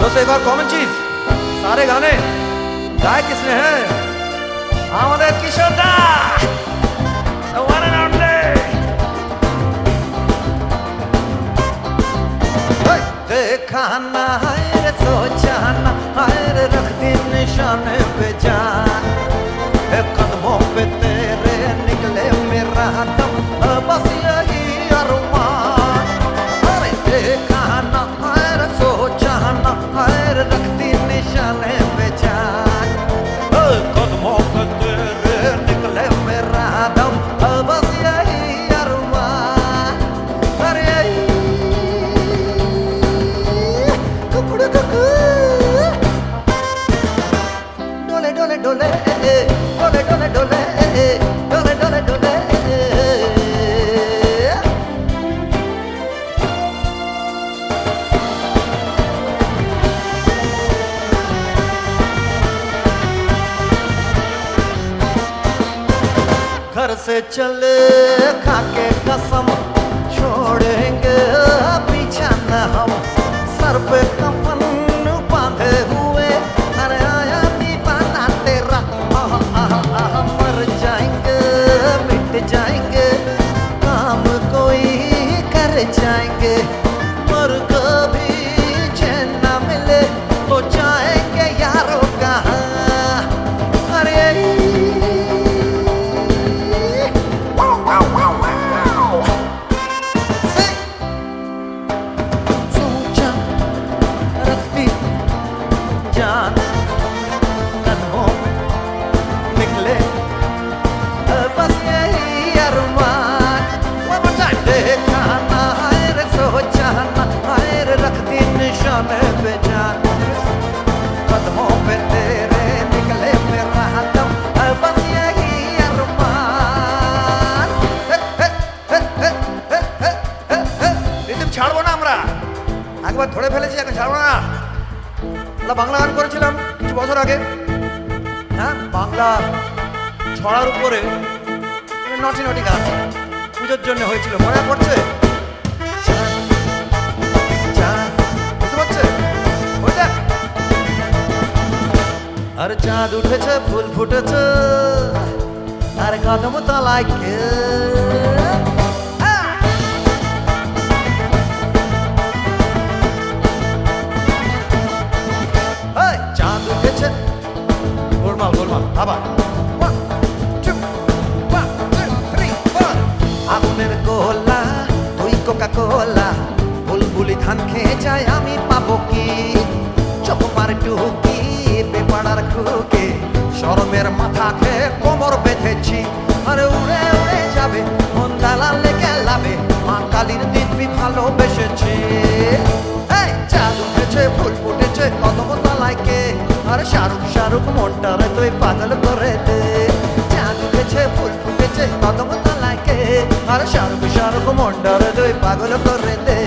दोस्तों एक और कॉमन चीज, सारे गाने गाए किसने हैं? हमारे किशोर दा, the one and only। देखा ना है रे सोचा ना है रे रख दी निशान पे जान, कदमों पे तेरे निकले मेरा दम, बस यही अरमान। अरे देखा ना है रे सोचा ना है रे रख दी निशान पे जान, कदमों पे तेरे निकले मेरा दम, बस यही अरमान। अरे डोले डोले डोले डोले डोले डोले डोले डोले डोले। घर से चले खाके कसम, छोड़ेंगे पीछा न हम, सर पे कफन बांधे हुए, अरे आया दीवाना तेरा, मर जाएंगे मिट जाएंगे, काम कोई कर जाएंगे, मर कभी चैन न मिले तो जाएंगे यारों कहाँ। अरे जान कदमों निकले बस यही अरमान। One more time। देखा ना है रे सोचा ना है रे रख दी निशान पे जान, कदमों पे तेरे निकले मेरा दम, बस यही अरमान। রিদম ছাড়বো না আমরা, একবার ধরে ফেলেছি এখন ছাড়বো না। বাংলা গান করেছিলাম কিছু বছর আগে, হ্যাঁ, বাংলা ছড়ার উপরে নটি নটি গান পুজোর জন্য হয়েছিল, মনে পড়ছে? বুঝতে পারছে ওইটা? আর চাঁদ উঠেছে ফুল ফুটেছে আর কদম তলায় চাঁদ উঠেছে, গোলমাল গোলমাল আবার। আগুনের গোলা তুই কোকা কোলা, বুলবুলি ধান খেয়ে যায় আমি পাবো কি, চকমার টুকি বেপাড়ার খুকে, শরমের মাথা খেয়ে কোমর বেঁধেছি, আরে উড়ে উড়ে যাবে মন দালাল লেগে লাবে, মা কালীর দিব্যি ভালোবেসেছে। চাঁদ উঠেছে ফুল ফুটেছে কদম তলায় কে, আর শাহরুখ শাহরুখ মনটারে তুই পাগল করে দে। চাঁদ উঠেছে ফুল ফুটেছে কদম তলায় কে, আর শাহরুখ শাহরুখ মনটারে তুই পাগল করে দে।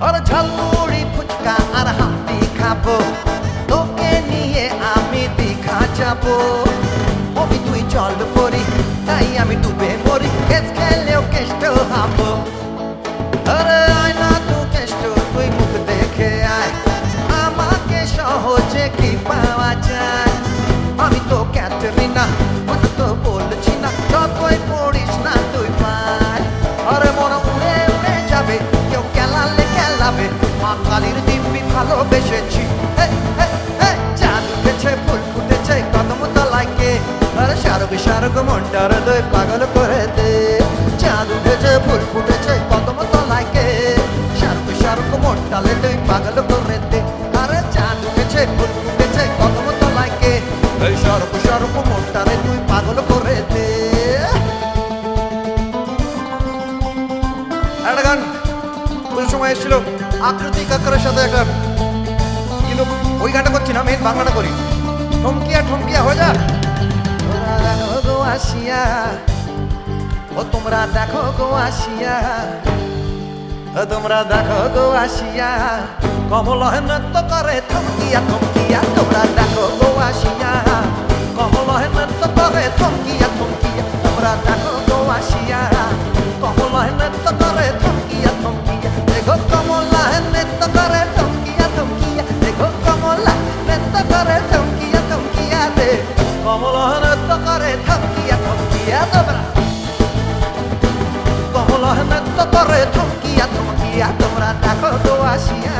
আর ঝালমুড়ি ফুচকা আর হাতি খাবো, তোকে নিয়ে আমি দীঘা যাবো, ওই তুই চল পরি তাই আমি ডুবে মরি, কেস খেলেও কেষ্ট হাবো। আরে আয় না তু কেষ্ট, তুই মুখ দেখে আয়, আমাকে সহজে কি পাওয়া যায়, আমি তো ক্যাথরিনা কথা তো বলছি না, যতই পড়িস না তুই পায়। আরে মন উড়ে উড়ে যাবে কেউ কেলালে কেলাবে, মা কালীর দিব্যি ভালোবেসেছি। চাঁদ উঠেছে ফুল ফুটেছে কদম তলায় কে, আরে শাহরুখ শাহরুখ মনটার দই পাগল করে দে। চাঁদ উঠেছে ফুল ফুটেছে কদম তলায় কে, শাহরুখ শাহরুখ মনটালে দই পাগল করে দে। আরে চাঁদ উঠেছে ফুল ফুটেছে কদম তলায় কে, এই শাহরুখ শাহরুখ মনটালে তুই পাগল করে দে। একটা গান ওই সময় এসেছিল আকৃতি কাকরের সাথে একটা, কিন্তু ওই গানটা করছি না, মেন বাংলাটা করি। ঠমকিয়া ঠমকিয়া হয়ে যা গো আসিয়া, ও তোমরা দেখো গো আসিয়া, তোমরা দেখো গো আসিয়া, কমল নৃত্য করে থমকিয়া থমকিয়া, তোমরা দেখো গো আসিয়া, কমল নৃত্য করে থমকিয়া থমকিয়া, তোমরা দেখো গো আসিয়া, কমলহনত করে থমকিয়া থমকিয়া তোমরা কমলহনত করে থমকিয়া থমকিয়া তোমরা দেখো তো আসিয়া